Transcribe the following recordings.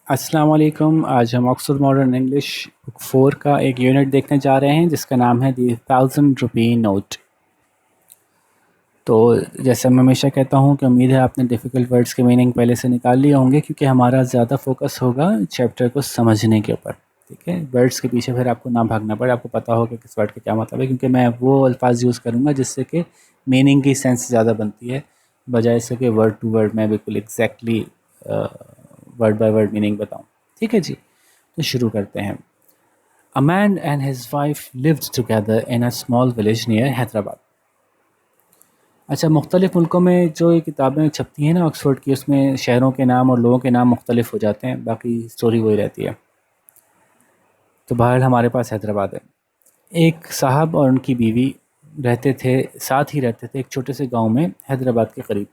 अस्सलाम वालेकुम। आज हम ऑक्सफोर्ड मॉडर्न इंग्लिश बुक 4 का एक यूनिट देखने जा रहे हैं जिसका नाम है दी 1000 रुपी नोट। तो जैसे मैं हमेशा कहता हूँ कि उम्मीद है आपने डिफ़िकल्ट वर्ड्स के मीनिंग पहले से निकाल लिए होंगे, क्योंकि हमारा ज़्यादा फोकस होगा चैप्टर को समझने के ऊपर। ठीक है, वर्ड्स के पीछे फिर आपको ना भागना पड़े, आपको पता हो कि किस वर्ड का क्या मतलब है, क्योंकि मैं वो अल्फाज यूज़ करूँगा जिससे कि मीनिंग की सेंस ज़्यादा बनती है, बजाय इससे कि वर्ड टू वर्ड मैं बिल्कुल exactly word by word meaning बताऊँ। ठीक है जी, तो शुरू करते हैं। A man and his wife lived together in a small village near Hyderabad. अच्छा, मुख्तलिफ़ मुल्कों में जो ये किताबें छपती हैं ना ऑक्सफोर्ड की, उसमें शहरों के नाम और लोगों के नाम मुख्तलिफ हो जाते हैं, बाकी स्टोरी वही रहती है। तो बहरहाल हमारे पास हैदराबाद है। एक साहब और उनकी बीवी रहते थे, साथ ही रहते थे एक छोटे से गांव में हैदराबाद के करीब।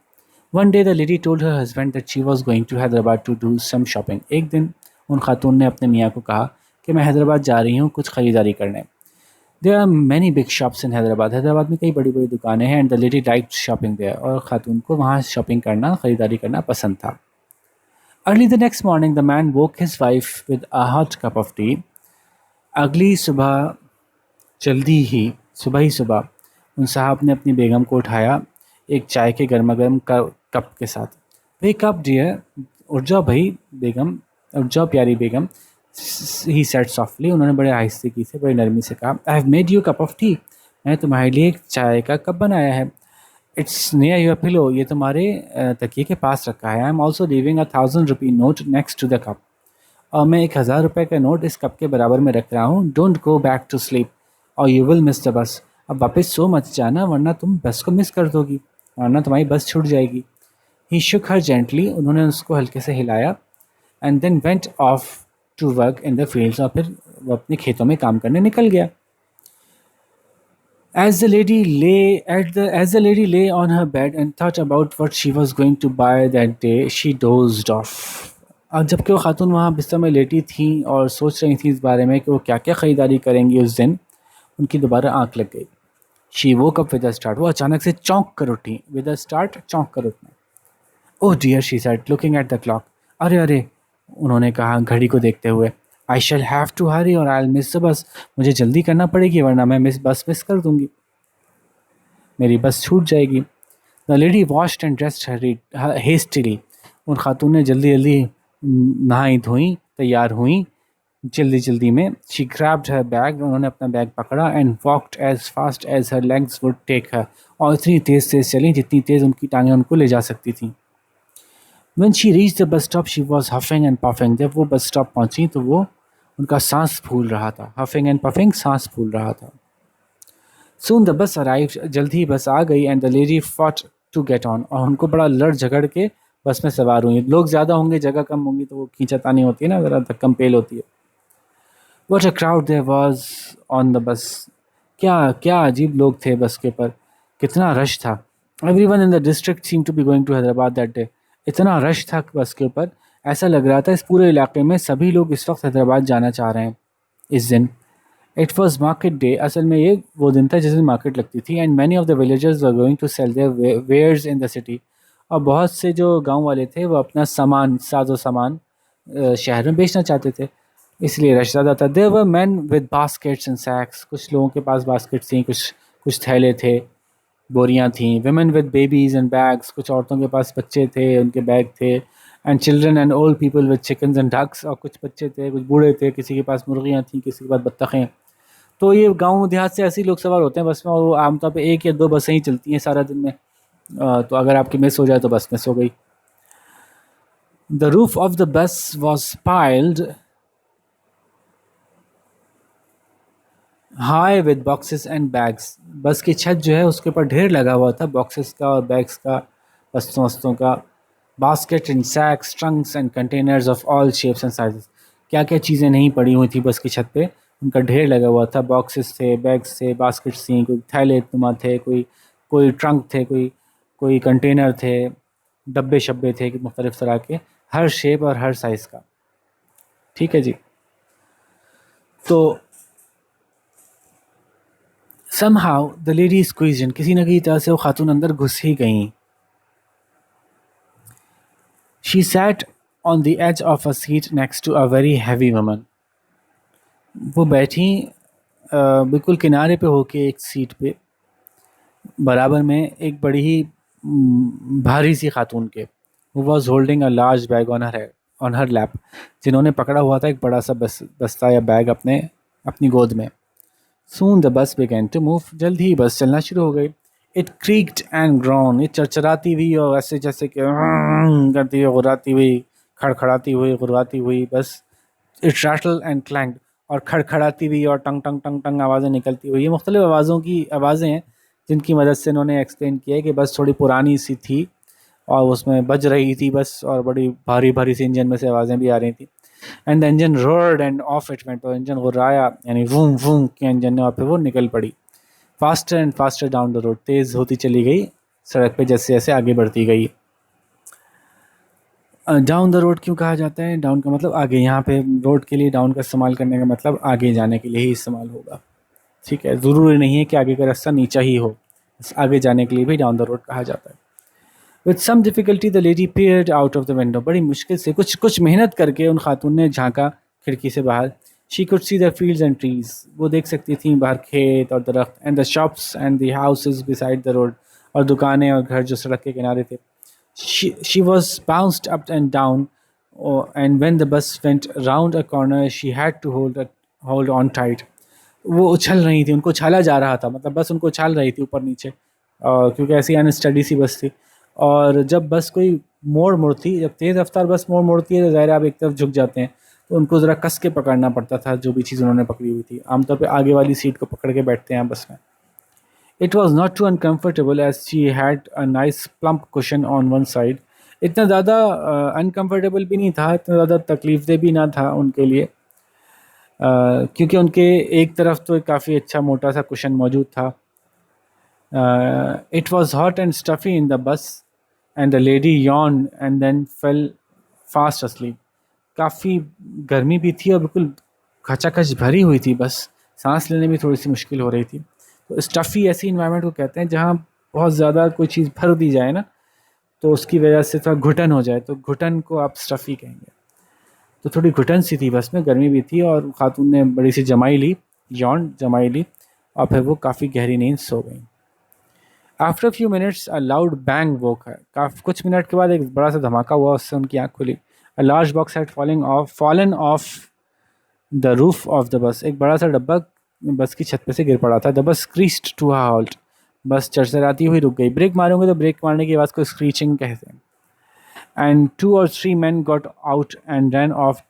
One day the lady told her husband that she was going to Hyderabad to do some shopping. एक दिन उन खातून ने अपने मियाँ को कहा कि मैं हैदराबाद जा रही हूँ कुछ ख़रीदारी करने। There are many big shops in Hyderabad. Hyderabad में कई बड़ी बड़ी दुकानें हैं। And the lady liked shopping there, और खातून को वहाँ शॉपिंग करना, ख़रीदारी करना पसंद था। Early the next morning the man woke his wife with a hot cup of T. अगली सुबह, जल्दी ही सुबह ही सुबह, उन साहब ने अपनी बेगम को उठाया एक चाय के गर्मा गर्म कप के साथ। वेक अप डियर, उठ जाओ भाई बेगम, उठ जाओ प्यारी बेगम, ही सेड सॉफ्टली। उन्होंने बड़े आहिस्ते से, बड़ी नरमी से कहा, I have made you cup of T. मैंने तुम्हारे लिए एक चाय का कप बनाया है। इट्स नियर योर पिलो, ये तुम्हारे तकिए के पास रखा है। I am also leaving a 1000 rupee note next to the cup, और मैं 1000 रुपये का नोट इस कप के बराबर में रख रहा हूँ। Don't go back to sleep और you will miss the bus. अब वापस सो मत जाना, वरना तुम बस को मिस कर दोगी, वरना तुम्हारी बस छूट जाएगी। ही शुक हर जेंटली, उन्होंने उसको हल्के से हिलाया। And then went off to work in the fields, और फिर वो अपने खेतों में काम करने निकल गया। As the lady lay on her bed and thought about what she was going to buy that day, she dozed off. और जबकि वो खातून वहाँ बिस्तर में लेटी थी और सोच रही थी इस बारे में कि वो क्या क्या ख़रीदारी करेंगी उस दिन, उनकी दोबारा आंख लग गई। She woke up with a start, वो अचानक से चौंक कर उठी। विद अ स्टार्ट, चौंक कर उठना। Oh dear, she said looking at the clock. अरे अरे, उन्होंने कहा घड़ी को देखते हुए। आई शैल हैव टू हरी और आई विल मिस द बस, मुझे जल्दी करना पड़ेगी वरना मैं बस मिस कर दूंगी, मेरी बस छूट जाएगी। The lady washed and dressed hastily, उन खातून ने जल्दी जल्दी नहाई धोई, तैयार हुई जल्दी जल्दी में। शी ग्रैब्ड हर बैग, उन्होंने अपना बैग पकड़ा। And walked as fast as her legs would take her, और इतनी तेज़ तेज़ चली जितनी तेज़ उनकी टांगें उनको ले जा सकती थी। When she reach the bus stop she was huffing and puffing, जब वो बस स्टॉप पहुंची तो वो, उनका सांस फूल रहा था। हफिंग एंड पफिंग, सांस फूल रहा था। सून द बस अराइव, जल्द ही बस आ गई। And the lady fought to get on, और उनको बड़ा लड़ झगड़ के बस में सवार हुई। लोग ज़्यादा होंगे, जगह कम होंगी, तो वो खींचातानी होती है ना, ज़रा धक्कम पेल होती है। What a crowd there was on the bus, क्या क्या अजीब लोग थे बस के ऊपर, कितना रश था। Every one in the district seem to be going to Hyderabad that day, इतना रश था बस के ऊपर, ऐसा लग रहा था इस पूरे इलाके में सभी लोग इस वक्त हैदराबाद जाना चाह रहे हैं इस दिन। इट वॉज मार्केट डे, असल में ये वो दिन था जिस दिन मार्केट लगती थी। And many of the villagers were going to sell their wares in the city, और बहुत से जो गांव वाले थे वो अपना सामान, साजो सामान शहर में बेचना चाहते थे, इसलिए रश ज़्यादा था। There were man with baskets and sacks, कुछ लोगों के पास बास्केट्स थी, कुछ कुछ थैले थे, बोरियां थीं। Women with babies and bags, कुछ औरतों के पास बच्चे थे, उनके बैग थे। And children and old people with chickens and ducks, और कुछ बच्चे थे, कुछ बूढ़े थे, किसी के पास मुर्गियाँ थीं, किसी के पास बत्तखें। तो ये गाँव देहात से ऐसे ही लोग सवार होते हैं बस में, और वो आमतौर पे एक या दो बसें ही चलती हैं सारा दिन में। तो अगर आपकी मिस हो जाए तो बस मिस हो गई। द रूफ ऑफ द बस was piled high with boxes and bags, बस की छत जो है उसके ऊपर ढेर लगा हुआ था बॉक्सेस का और बैग्स का, बस्तों वस्तों का। Basket and sacks, trunks and containers of all shapes and sizes, क्या क्या चीज़ें नहीं पड़ी हुई थी बस की छत पे, उनका ढेर लगा हुआ था। बॉक्सेस थे, बैग्स थे, बास्केट्स थी, कोई थैले नुमा थे, कोई कोई ट्रंक थे, कोई कोई कंटेनर थे, डब्बे शब्बे थे मुख्तलिफ़ तरह के, हर शेप और हर साइज़ का। ठीक है जी। तो somehow the lady squeezed in, किसी न किसी तरह से वो खातून अंदर घुस ही गईं। She sat on the edge of a seat next to a very heavy woman. वो बैठी बिल्कुल किनारे पे होके एक सीट पे बराबर में एक बड़ी ही भारी सी खातून के. Who was holding a large bag on her lap, जिन्होंने पकड़ा हुआ था एक बड़ा सा बस्ता या बैग अपनी गोद में. Soon the bus began to move. जल्द ही बस चलना शुरू हो गई. It creaked and groaned. ये चरचराती हुई और ऐसे जैसे कि करती हुई, गुर्राती हुई, खड़खड़ाती हुई, गुर्राती हुई बस. It rattled and clanged. और खड़खड़ाती हुई और टंग टंग टंग टंग आवाज़ें निकलती हुई. ये मुख्तलिफ आवाज़ों की आवाज़ें हैं जिनकी मदद से इन्होंने एक्सप्लेन किया है कि बस थोड़ी पुरानी सी थी और उसमें बज रही थी बस, और बड़ी भारी भारी सी इंजन में से आवाज़ें भी आ रही थी. And the engine roared and off it went. और इंजन गुर्राया, यानी वूम वूम के इंजन ने, और फिर वो निकल पड़ी. Faster and faster down the road. तेज़ होती चली गई सड़क पे जैसे जैसे आगे बढ़ती गई. डाउन द रोड क्यों कहा जाता है? डाउन का मतलब आगे. यहाँ पे रोड के लिए डाउन का इस्तेमाल करने का मतलब आगे जाने के लिए ही इस्तेमाल होगा. ठीक है, ज़रूरी नहीं है कि आगे का रास्ता नीचा ही हो, आगे जाने के लिए भी डाउन द रोड कहा जाता है. With some difficulty the lady peered out of the window. बड़ी मुश्किल से कुछ मेहनत करके उन खातून ने झांका खिड़की से बाहर. She could see the fields and trees. वो देख सकती थी बाहर खेत और दरख्त. And the shops and the houses beside the road. और दुकानें और घर जो सड़क के किनारे थे. She was bounced up and down. And when the bus went round a corner she had to hold on tight. वो उछल रही थी, उनको उछाला जा रहा था, मतलब बस उनको उछाल रही थी ऊपर नीचे, क्योंकि ऐसी अनस्टडी सी बस थी. और जब बस कोई मोड़ मुड़ती, जब तेज़ रफ्तार बस मोड़ मुड़ती है तो ज़ाहिर आप एक तरफ झुक जाते हैं, तो उनको ज़रा कस के पकड़ना पड़ता था जो भी चीज़ उन्होंने पकड़ी हुई थी. आमतौर पे आगे वाली सीट को पकड़ के बैठते हैं बस में. It was not too uncomfortable as she had a nice plump cushion on one side. इतना ज़्यादा अनकम्फर्टेबल भी नहीं था, इतना ज़्यादा तकलीफदेह भी ना था उनके लिए, क्योंकि उनके एक तरफ तो काफ़ी अच्छा मोटा सा कुशन मौजूद था. It was hot and stuffy in the bus and the lady yawned and then fell fast asleep. काफ़ी गर्मी भी थी और बिल्कुल खचाखच भरी हुई थी बस, सांस लेने में थोड़ी सी मुश्किल हो रही थी. तो स्टफ़ी ऐसी इन्वायरमेंट को कहते हैं जहाँ बहुत ज़्यादा कोई चीज़ भर दी जाए ना, तो उसकी वजह से थोड़ा घुटन हो जाए, तो घुटन को आप स्टफ़ी कहेंगे. तो थोड़ी घुटन सी थी बस में, गर्मी भी थी, और खातून ने बड़ी सी जमाई ली, जमाई ली, और फिर वो काफ़ी गहरी नींद सो गई. After a few minutes, a loud bang woke her. कुछ मिनट के बाद एक बड़ा सा धमाका हुआ, उससे उनकी आँख खुली. A large box had fallen off the roof of the bus. एक बड़ा सा डब्बा बस की छत पे से गिर पड़ा था. The bus screeched to a halt. बस चरचराती हुई रुक गई. ब्रेक मारोगे तो ब्रेक मारने की आवाज़ को स्क्रीचिंग कहते हैं. And 2 or 3 men got out and ran off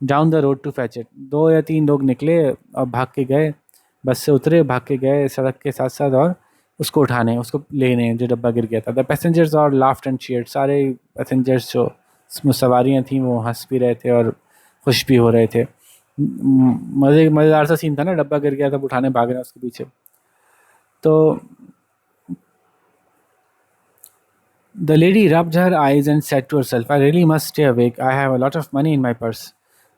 down the road to fetch it. 2 या 3 लोग निकले और भाग के गए, बस से उतरे, भाग के गए सड़क के साथ साथ और उसको उठाने, उसको लेने जो डब्बा गिर गया था. द पैसेंजर्स और लाफ्ड एंड चीयर्ड. सारे पैसेंजर्स जो उसमें सवारियाँ थीं वो हंस भी रहे थे और खुश भी हो रहे थे. मज़ेदार सा सीन था ना, डब्बा गिर गया था, उठाने भाग रहे हैं उसके पीछे. तो The lady rubbed her eyes and said to herself, I really must stay awake. I have a lot of money in my purse.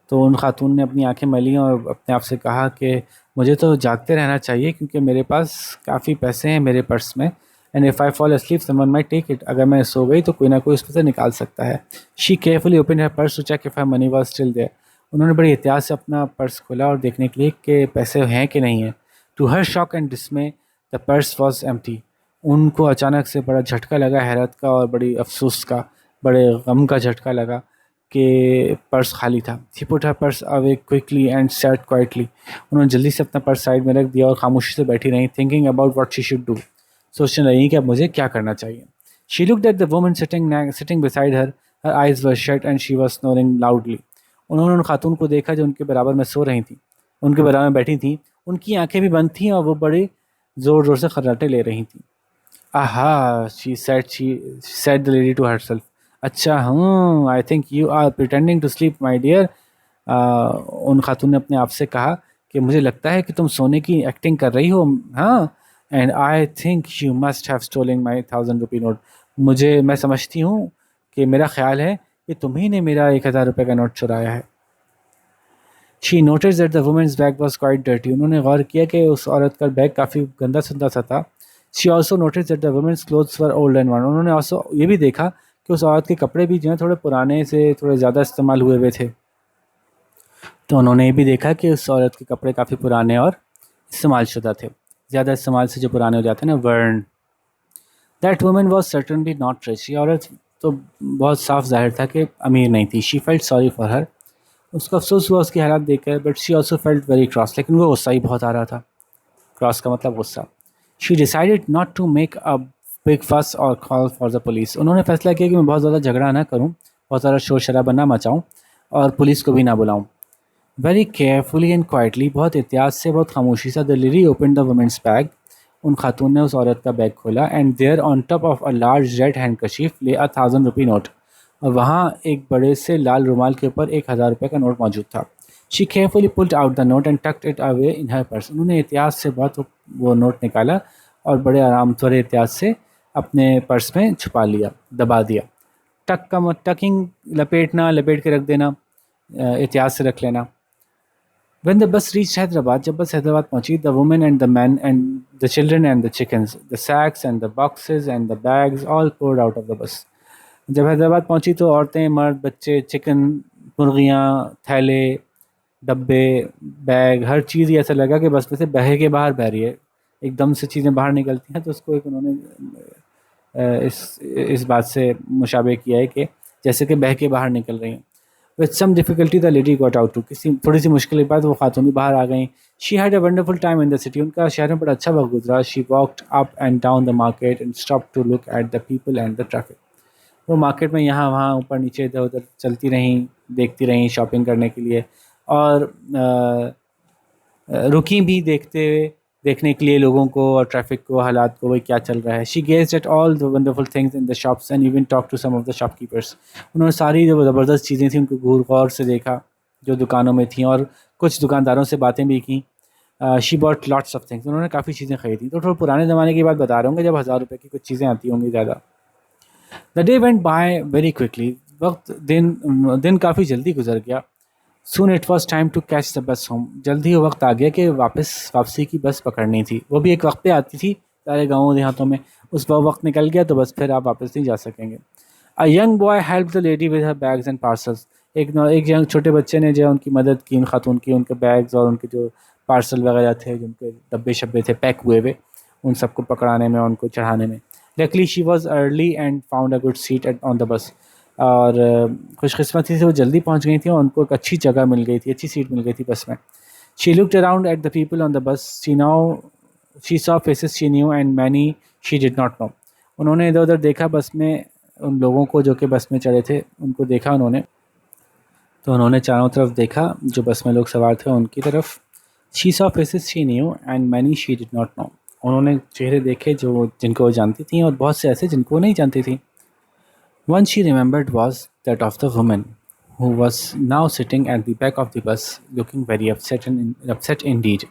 तो उन खातून ने अपनी आंखें मली और अपने आप से कहा कि मुझे तो जागते रहना चाहिए क्योंकि मेरे पास काफ़ी पैसे हैं मेरे पर्स में. And if I fall asleep someone might take it. अगर मैं सो गई तो कोई ना कोई उसमें से निकाल सकता है. She carefully opened her purse to check if her money was still there. उन्होंने बड़ी एहतियात से अपना पर्स खोला और देखने के लिए कि पैसे हैं कि नहीं हैं. To her shock and dismay, the purse was empty. उनको अचानक से बड़ा झटका लगा, हैरत का और बड़ी अफसोस का, बड़े गम का झटका लगा कि पर्स खाली था. She put her purse away quickly and sat quietly. उन्होंने जल्दी से अपना पर्स साइड में रख दिया और खामोशी से बैठी रही, thinking about what she should do. सोचने लगी कि अब मुझे क्या करना चाहिए. She looked at the woman sitting beside her. Her eyes were shut and she was snoring loudly. उन्होंने उन खातून को देखा जो उनके बराबर में सो रही थी, उनके बराबर में बैठी थी. उनकी आंखें भी बंद थीं और वो बड़े ज़ोर ज़ोर से खर्राटे ले रही थी. Aha, she said the lady to herself. अच्छा, I think you are pretending to sleep, my dear. उन खातून ने अपने आप से कहा कि मुझे लगता है कि तुम सोने की एक्टिंग कर रही हो. हाँ. And I think you must have stolen my 1,000 rupee note. मैं समझती हूँ कि मेरा ख्याल है कि तुम्ही ने मेरा 1,000 रुपये का नोट चुराया है. She noticed that the woman's bag was quite dirty. उन्होंने गौर किया कि उस औरत का बैग काफ़ी गंदा सुंदा सा था. She also noticed that the women's clothes were old and worn. उन्होंने also ये भी देखा कि उस औरत के कपड़े भी जो हैं थोड़े पुराने से थोड़े ज़्यादा इस्तेमाल हुए हुए थे। तो उन्होंने ये भी देखा कि उस औरत के कपड़े काफ़ी पुराने और इस्तेमाल शुदा थे, ज़्यादा इस्तेमाल से जो पुराने हो जाते हैं ना, वर्न। That woman was certainly not rich. ये औरत तो बहुत साफ जाहिर था कि अमीर नहीं थी। She felt sorry for her. उसको अफसोस हुआ उसकी हालात देखकर, but she also felt very cross. लेकिन वो गुस्सा ही बहुत आ रहा था। क्रॉस का मतलब गुस्सा। She decided not to make a big fuss or call for the police. उन्होंने फैसला किया कि मैं बहुत ज़्यादा झगड़ा ना करूँ, बहुत ज़्यादा शोर शराबा ना मचाऊँ और पुलिस को भी ना बुलाऊँ। वेरी केयरफुली एंड क्वाइटली, बहुत एहतियात से, बहुत खामोशी से, the lady open the women's bag. उन खातून ने उस औरत का बैग खोला। And there on top of a large red handkerchief lay a 1000 rupee note. और वहाँ एक बड़े से लाल रुमाल के ऊपर 1000 रुपये का नोट मौजूद था। She carefully pulled out the note and tucked it away in her purse. उन्होंने एहतियात से बहुत वो नोट निकाला और बड़े आराम थोड़े एहतियात से अपने पर्स में छुपा लिया, दबा दिया। टकिंग, लपेटना, लपेट के रख देना, एहतियात से रख लेना। When the bus reached Hyderabad, जब बस हैदराबाद पहुंची, the women and the men and the children and the chickens, the sacks and the boxes and the bags all poured out of the bus. जब हैदराबाद पहुंची तो औरतें, मर्द, बच्चे, चिकन, मुर्गियाँ, थैले, डब्बे, बैग, हर चीज़ ही ऐसा लगा कि बस में से बह के बाहर बह रही है। एकदम से चीज़ें बाहर निकलती हैं तो उसको एक उन्होंने इस बात से मुशाबे किया है कि जैसे कि बह के बाहर निकल रही हैं। With some difficulty the lady got out too. किसी थोड़ी सी मुश्किल के बाद वो खातून बाहर आ गई। She had a wonderful time in the city. उनका शहर में बड़ा अच्छा वक्त गुजरा। She walked up and down the market and stop to look at the people and the traffic. वो मार्केट में यहाँ वहाँ ऊपर नीचे इधर उधर चलती रहीं, देखती रहीं शॉपिंग करने के लिए, और रुकी भी देखने के लिए लोगों को और ट्रैफिक को, हालात को, भाई क्या चल रहा है। She gazed at all the wonderful things in the shops and even talk to some of the shopkeepers. उन्होंने सारी जो ज़बरदस्त चीज़ें थी उनको घूर गौर से देखा जो दुकानों में थी, और कुछ दुकानदारों से बातें भी की। She bought lots of things. उन्होंने काफ़ी चीज़ें खरीदी। तो थोड़ा पुराने ज़माने की बात बता रहा हूँ जब 1000 रुपये की कुछ चीज़ें आती होंगी ज़्यादा। The day went by very quickly. दिन काफ़ी जल्दी गुजर गया। Soon it was time to catch the bus home. जल्दी वो वक्त आ गया कि वापसी की बस पकड़नी थी। वो भी एक वक्त पे आती थी सारे गाँवों देहातों में। उस वक्त निकल गया तो बस फिर आप वापस नहीं जा सकेंगे। A young boy help the lady with her bags and parcels. एक यंग छोटे बच्चे ने जो उनकी मदद की, उन खातून की, उनके बैग्स और उनके जो पार्सल वगैरह थे, जिनके डब्बे शब्बे थे पैक हुए हुए, उन सबको पकड़ाने में और उनको चढ़ाने में। Luckily she was early and found a good seat at on the bus. और खुशकिस्मती से वो जल्दी पहुंच गई थी और उनको एक अच्छी जगह मिल गई थी, अच्छी सीट मिल गई थी बस में। She looked around eight the people on the बस। She saw faces she knew and many she did not know. उन्होंने इधर उधर देखा बस में, उन लोगों को जो कि बस में चढ़े थे उनको देखा उन्होंने। तो उन्होंने चारों तरफ देखा, जो बस में लोग सवार थे उनकी तरफ। She saw faces she knew and many she did not know. उन्होंने चेहरे देखे जिनको वो जानती थी और बहुत से ऐसे जिनको वो नहीं जानती थी। One she remembered was that of the woman who was now sitting at the back of the bus looking very upset indeed.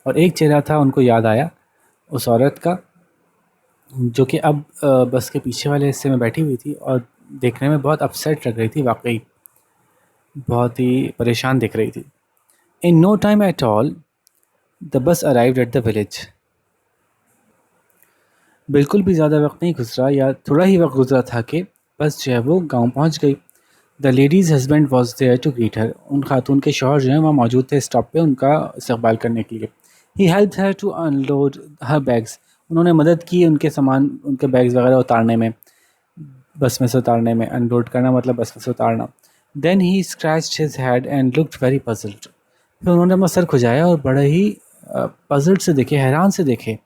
और एक चेहरा था उनको याद आया उस औरत का जो कि अब बस के पीछे वाले हिस्से में बैठी हुई थी और देखने में बहुत अपसेट लग रही थी, वाकई बहुत ही परेशान दिख रही थी। In no time at all the bus arrived at the village. बिल्कुल भी ज़्यादा वक्त नहीं गुजरा या थोड़ा ही वक्त गुजरा था कि बस जो है वो गांव पहुंच गई। The lady's husband was there to greet her. उन खातून के शौहर जो हैं वहाँ मौजूद थे स्टॉप पे उनका इस्तकबाल करने के लिए। He help her to unload her bags. उन्होंने मदद की उनके सामान, उनके बैग्स वगैरह उतारने में, बस में से उतारने में। अनलोड करना मतलब बस में से उतारना। Then he scratched his head and looked very puzzled. फिर उन्होंने अपना सर खुजाया और बड़े ही पजल्ड से देखे, हैरान से देखे।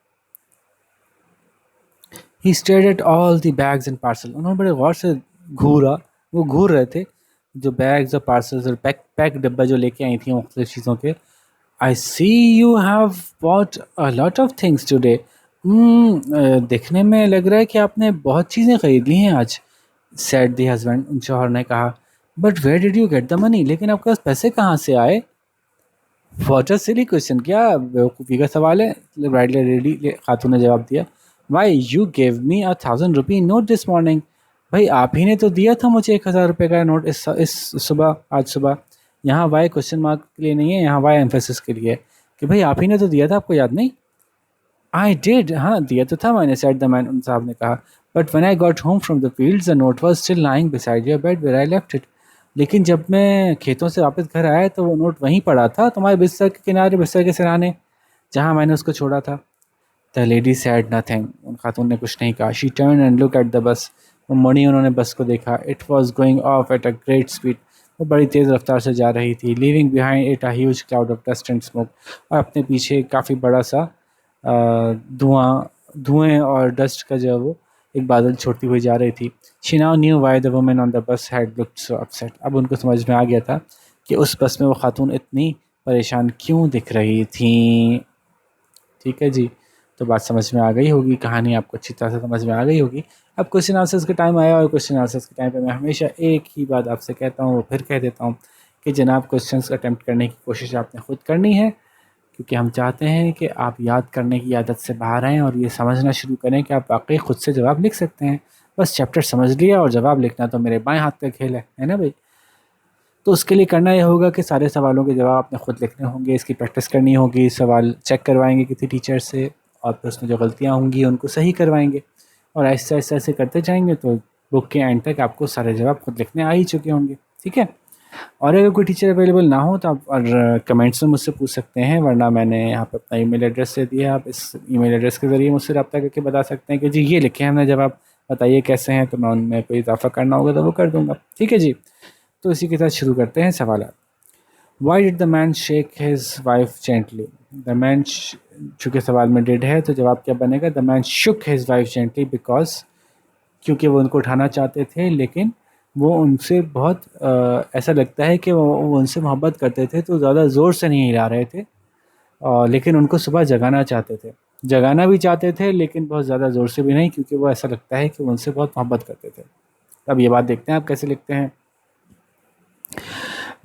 He stared at all the bags and parcel. उन्होंने बड़े गौर से वो घूर रहे थे जो बैग्स और पार्सल्स और पैक डब्बा जो लेके आई थी मुख्तलिफ चीज़ों के। I see you have bought a lot of things today. देखने में लग रहा है कि आपने बहुत चीज़ें खरीद ली हैं आज, सेड द हस्बैंड। उन शौहर ने कहा। But where did you get the money? लेकिन आपके पास पैसे कहाँ से आए? What a silly question. क्या बेवकूफ़ी का सवाल है? ब्राइडल लेडी खातून ने जवाब दिया। Why you gave me a 1000 rupee note this morning. भाई आप ही ने तो दिया था मुझे 1000 रुपये का नोट इस सुबह, आज सुबह। यहाँ वाई क्वेश्चन मार्क के लिए नहीं है, यहाँ वाई एम्फेसिस के लिए कि भाई आप ही ने तो दिया था, आपको याद नहीं? आई डिड, हाँ दिया तो था मैंने, सेड द मैन। उन साहब ने कहा। But when I got home from the fields the note was still lying beside your bed where I left it. लेकिन जब मैं खेतों से वापस घर आया तो वो नोट वहीं पड़ा था, तुम्हारे बिस्तर के किनारे, बिस्तर के सिराने, जहाँ मैंने उसको छोड़ा था। द लेडी सैड नथिंग, उन खातून ने कुछ नहीं कहा। She turn and look at the bus, वो मुड़ी, उन्होंने बस को देखा। It was going of at a great speed, वो बड़ी तेज़ रफ्तार से जा रही थी। Leaving behind it a huge cloud of dust and smoke, और अपने पीछे काफ़ी बड़ा सा धुआं, धुएं और डस्ट का जो है वो एक बादल छोड़ती हुई जा रही थी। She now new why the women on the बस हैड लुक्ड सो अपसेट, अब उनको समझ में आ गया था कि उस बस में वो खातून इतनी परेशान क्यों दिख रही थी। ठीक है जी, तो बात समझ में आ गई होगी, कहानी आपको अच्छी तरह से समझ में आ गई होगी। अब क्वेश्चन आंसर्स का टाइम आया, और क्वेश्चन आंसर्स के टाइम पे मैं हमेशा एक ही बात आपसे कहता हूँ, वो फिर कह देता हूँ कि जनाब क्वेश्चंस अटेम्प्ट करने की कोशिश आपने खुद करनी है, क्योंकि हम चाहते हैं कि आप याद करने की आदत से बाहर आएँ और ये समझना शुरू करें कि आप वाकई खुद से जवाब लिख सकते हैं। बस चैप्टर समझ लिया और जवाब लिखना तो मेरे बाएं हाथ का खेल है ना भाई। तो उसके लिए करना ये होगा कि सारे सवालों के जवाब आपने खुद लिखने होंगे, इसकी प्रैक्टिस करनी होगी, सवाल चेक करवाएंगे किसी टीचर से, और फिर उसमें जो गलतियाँ होंगी उनको सही करवाएंगे, और ऐसे ऐसे ऐसे करते जाएंगे तो बुक के एंड तक आपको सारे जवाब खुद लिखने आ ही चुके होंगे। ठीक है, और अगर कोई टीचर अवेलेबल ना हो तो आप और कमेंट्स में मुझसे पूछ सकते हैं, वरना मैंने यहाँ पर अपना ईमेल एड्रेस दे दिया, आप इस ईमेल एड्रेस के ज़रिए मुझसे रब्ता करके बता सकते हैं कि जी ये लिखे हमने जवाब, बताइए कैसे हैं, तो मैं उनमें कोई इजाफा करना होगा तो वो कर दूँगा। ठीक है जी, तो इसी के साथ शुरू करते हैं सवाल। Why did the man shake his wife gently? The man चूँकि सवाल में did है तो जवाब क्या बनेगा? The man shook his wife gently because, क्योंकि वो उनको उठाना चाहते थे, लेकिन वो उनसे बहुत ऐसा लगता है कि वो उनसे मोहब्बत करते थे तो ज़्यादा ज़ोर से नहीं हिला रहे थे, लेकिन उनको सुबह जगाना चाहते थे, जगाना भी चाहते थे लेकिन बहुत ज़्यादा ज़ोर से भी नहीं, क्योंकि वो ऐसा लगता है कि वो उनसे बहुत मोहब्बत करते थे। अब ये बात देखते हैं आप कैसे लिखते हैं।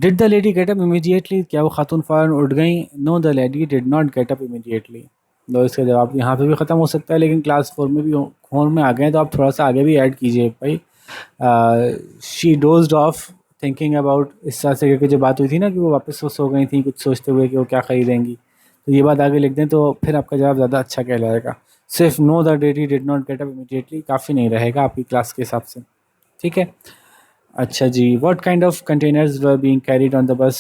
Did the lady get up immediately, क्या वो खातून फ़ौरन उठ गई? Know the lady did not get up immediately. तो इसका जवाब यहाँ पे भी ख़त्म हो सकता है, लेकिन क्लास 4 में भी, 4 में आ गए तो आप थोड़ा सा आगे भी ऐड कीजिए भाई। She dozed of thinking about, इस तरह से करके जो बात हुई थी ना कि वो वापस सो गई थी कुछ सोचते हुए कि वो क्या ख़रीदेंगी, तो ये बात आगे लिख दें तो फिर आपका जवाब ज़्यादा अच्छा कहलाएगा। सिर्फ know the lady did not get up immediately काफ़ी नहीं रहेगा आपकी क्लास के हिसाब से। ठीक है, अच्छा जी, what kind of containers were being carried on the bus?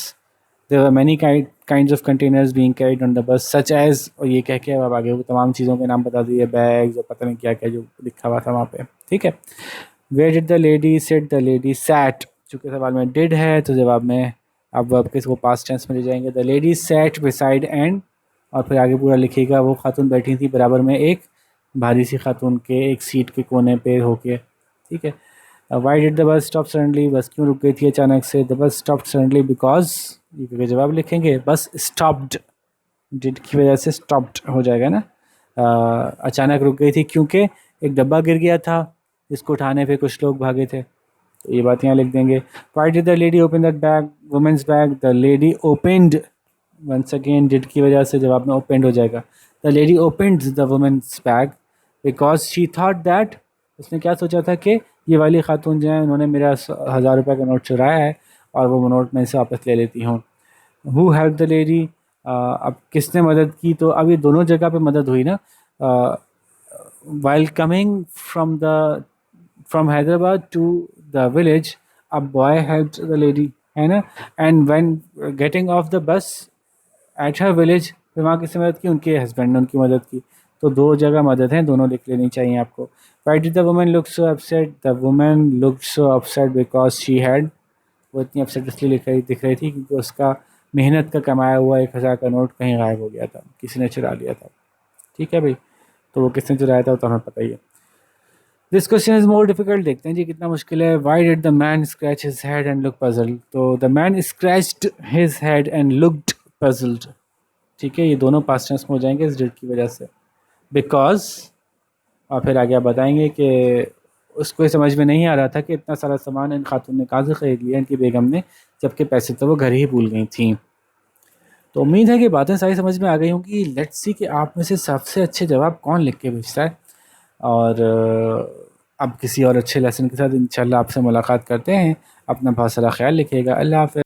There were many kinds of containers being carried on the bus, such as, और ये कह के अब आगे वो तमाम चीज़ों के नाम बता दिए, बैग्स और पता नहीं क्या क्या जो लिखा हुआ था वहाँ पे। ठीक है, Where did the lady sit? The lady sat, चूँकि सवाल में did है तो जवाब में अब वर्ब के इसको पास्ट टेंस में ले जाएंगे। The lady sat beside and, और फिर आगे पूरा लिखिएगा, वो खातून बैठी थी बराबर में एक भारी सी खातून के एक सीट के कोने पे होके। ठीक है, why did the bus stop suddenly, बस क्यों रुक गई थी अचानक से? The bus stop suddenly because, ये जवाब लिखेंगे, बस स्टॉप्ड, डिड की वजह से स्टॉप्ड हो जाएगा ना। अचानक रुक गई थी क्योंकि एक डब्बा गिर गया था जिसको उठाने पे कुछ लोग भागे थे, तो ये बात यहाँ लिख देंगे। Why did the lady open that bag, women's bag? The lady opened, once again did की वजह से जवाब में ओपनड हो जाएगा। The lady opened the women's bag because she thought that, उसने क्या सोचा था कि ये वाली खातून जो है उन्होंने मेरा 1000 रुपये का नोट चुराया है और वो नोट मैं इसे वापस ले लेती हूँ। हु हेल्प द लेडी, अब किसने मदद की? तो अब ये दोनों जगह पे मदद हुई ना। While coming from Hyderabad to the village, a boy help the lady, है ना। And when getting off the bus at her village, फिर वहाँ किसने मदद की? उनके हस्बैंड ने उनकी मदद की। तो दो जगह मदद है, दोनों लिख लेनी चाहिए आपको। Why did the woman look so upset? The woman looked so upset because she had, वो इतनी अपसेट इसलिए दिख रही थी क्योंकि उसका मेहनत का कमाया हुआ 1000 का नोट कहीं गायब हो गया था, किसी ने चुरा लिया था। ठीक है भाई, तो वो किसने चुराया था वो तो हमें पता ही है। This question is more difficult, देखते हैं जी कितना मुश्किल है। Why did the man scratch his head and look puzzled? तो the man scratched his head and looked puzzled. ठीक है, ये दोनों पास्ट टेंस में हो जाएंगे इस डिड की वजह से, बिकॉज, और फिर आगे आप बताएंगे कि उसको ये समझ में नहीं आ रहा था कि इतना सारा सामान इन खातून ने कहाँ से ख़रीद लिया इनकी बेगम ने, जबकि पैसे तो वो घर ही भूल गई थी। तो उम्मीद है कि बातें सारी समझ में आ गई होंगी। लेट्स सी कि आप में से सबसे अच्छे जवाब कौन लिख के भेजता है। और अब किसी और अच्छे लेसन के साथ इंशाल्लाह आपसे मुलाकात करते हैं। अपना बहुत सारा ख्याल रखिएगा। अल्लाह हाफ़िज़।